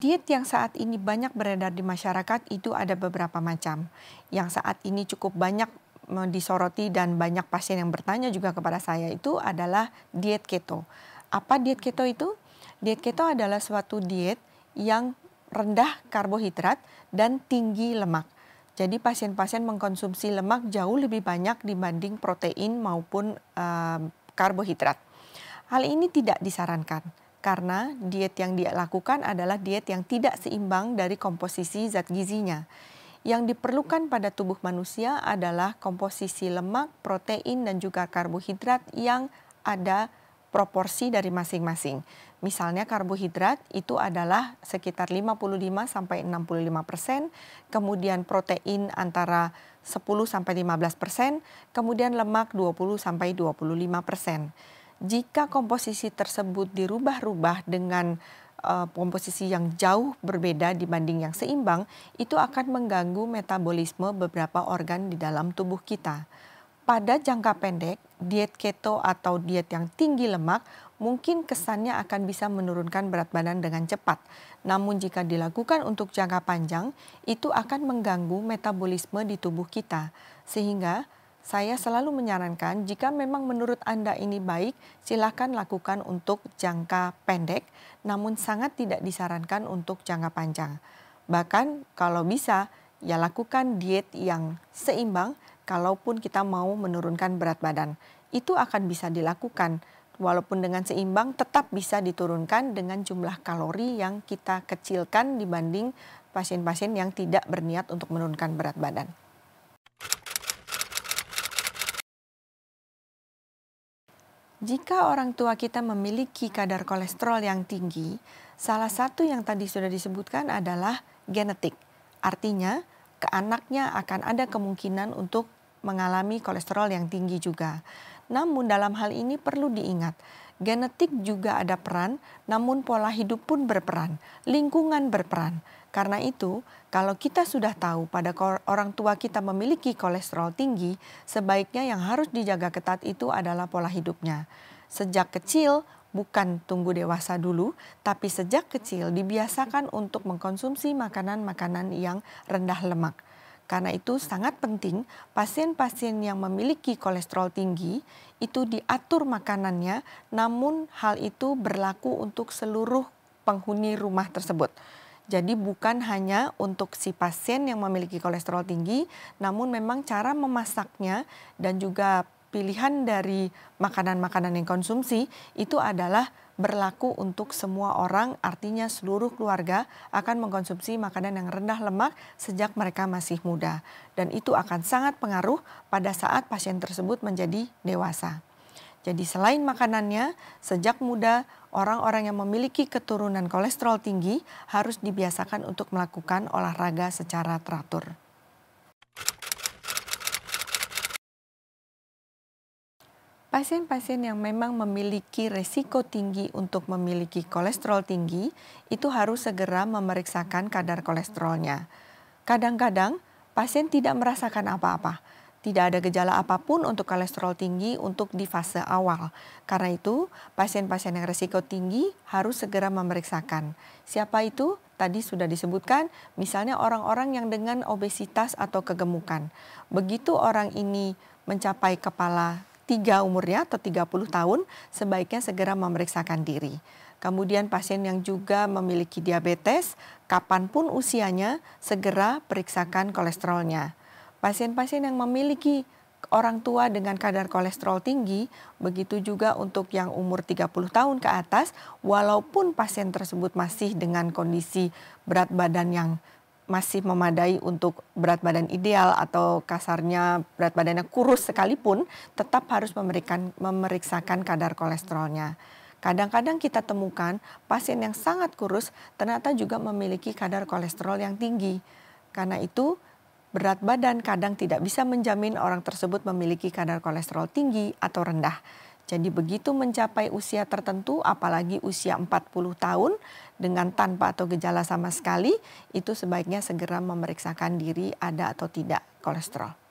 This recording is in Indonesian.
Diet yang saat ini banyak beredar di masyarakat itu ada beberapa macam. Yang saat ini cukup banyak disoroti dan banyak pasien yang bertanya juga kepada saya itu adalah diet keto. Apa diet keto itu? Diet keto adalah suatu diet yang rendah karbohidrat dan tinggi lemak. Jadi pasien-pasien mengkonsumsi lemak jauh lebih banyak dibanding protein maupun karbohidrat. Hal ini tidak disarankan karena diet yang dia lakukan adalah diet yang tidak seimbang dari komposisi zat gizinya. Yang diperlukan pada tubuh manusia adalah komposisi lemak, protein, dan juga karbohidrat yang ada proporsi dari masing-masing. Misalnya karbohidrat itu adalah sekitar 55-65%, kemudian protein antara 10-15%, kemudian lemak 20-25%. Jika komposisi tersebut dirubah-rubah dengan komposisi yang jauh berbeda dibanding yang seimbang, itu akan mengganggu metabolisme beberapa organ di dalam tubuh kita. Pada jangka pendek, diet keto atau diet yang tinggi lemak mungkin kesannya akan bisa menurunkan berat badan dengan cepat. Namun jika dilakukan untuk jangka panjang, itu akan mengganggu metabolisme di tubuh kita. Sehingga saya selalu menyarankan jika memang menurut Anda ini baik, silakan lakukan untuk jangka pendek, namun sangat tidak disarankan untuk jangka panjang. Bahkan kalau bisa, ya lakukan diet yang seimbang kalaupun kita mau menurunkan berat badan. Itu akan bisa dilakukan, walaupun dengan seimbang tetap bisa diturunkan dengan jumlah kalori yang kita kecilkan dibanding pasien-pasien yang tidak berniat untuk menurunkan berat badan. Jika orang tua kita memiliki kadar kolesterol yang tinggi, salah satu yang tadi sudah disebutkan adalah genetik. Artinya, ke anaknya akan ada kemungkinan untuk mengalami kolesterol yang tinggi juga. Namun dalam hal ini perlu diingat, genetik juga ada peran, namun pola hidup pun berperan, lingkungan berperan. Karena itu, kalau kita sudah tahu pada orang tua kita memiliki kolesterol tinggi, sebaiknya yang harus dijaga ketat itu adalah pola hidupnya. Sejak kecil, bukan tunggu dewasa dulu, tapi sejak kecil dibiasakan untuk mengkonsumsi makanan-makanan yang rendah lemak. Karena itu sangat penting pasien-pasien yang memiliki kolesterol tinggi itu diatur makanannya, namun hal itu berlaku untuk seluruh penghuni rumah tersebut. Jadi bukan hanya untuk si pasien yang memiliki kolesterol tinggi, namun memang cara memasaknya dan juga pilihan dari makanan-makanan yang konsumsi itu adalah berlaku untuk semua orang, artinya seluruh keluarga akan mengkonsumsi makanan yang rendah lemak sejak mereka masih muda. Dan itu akan sangat pengaruh pada saat pasien tersebut menjadi dewasa. Jadi selain makanannya, sejak muda orang-orang yang memiliki keturunan kolesterol tinggi harus dibiasakan untuk melakukan olahraga secara teratur. Pasien-pasien yang memang memiliki resiko tinggi untuk memiliki kolesterol tinggi, itu harus segera memeriksakan kadar kolesterolnya. Kadang-kadang pasien tidak merasakan apa-apa. Tidak ada gejala apapun untuk kolesterol tinggi untuk di fase awal. Karena itu, pasien-pasien yang risiko tinggi harus segera memeriksakan. Siapa itu? Tadi sudah disebutkan, misalnya orang-orang yang dengan obesitas atau kegemukan. Begitu orang ini mencapai kepala 3 umurnya atau 30 tahun, sebaiknya segera memeriksakan diri. Kemudian pasien yang juga memiliki diabetes, kapanpun usianya, segera periksakan kolesterolnya. Pasien-pasien yang memiliki orang tua dengan kadar kolesterol tinggi, begitu juga untuk yang umur 30 tahun ke atas, walaupun pasien tersebut masih dengan kondisi berat badan yang masih memadai untuk berat badan ideal atau kasarnya berat badannya kurus sekalipun, tetap harus memeriksakan kadar kolesterolnya. Kadang-kadang kita temukan pasien yang sangat kurus ternyata juga memiliki kadar kolesterol yang tinggi. Karena itu, berat badan kadang tidak bisa menjamin orang tersebut memiliki kadar kolesterol tinggi atau rendah. Jadi begitu mencapai usia tertentu, apalagi usia 40 tahun dengan tanpa atau gejala sama sekali, itu sebaiknya segera memeriksakan diri ada atau tidak kolesterol.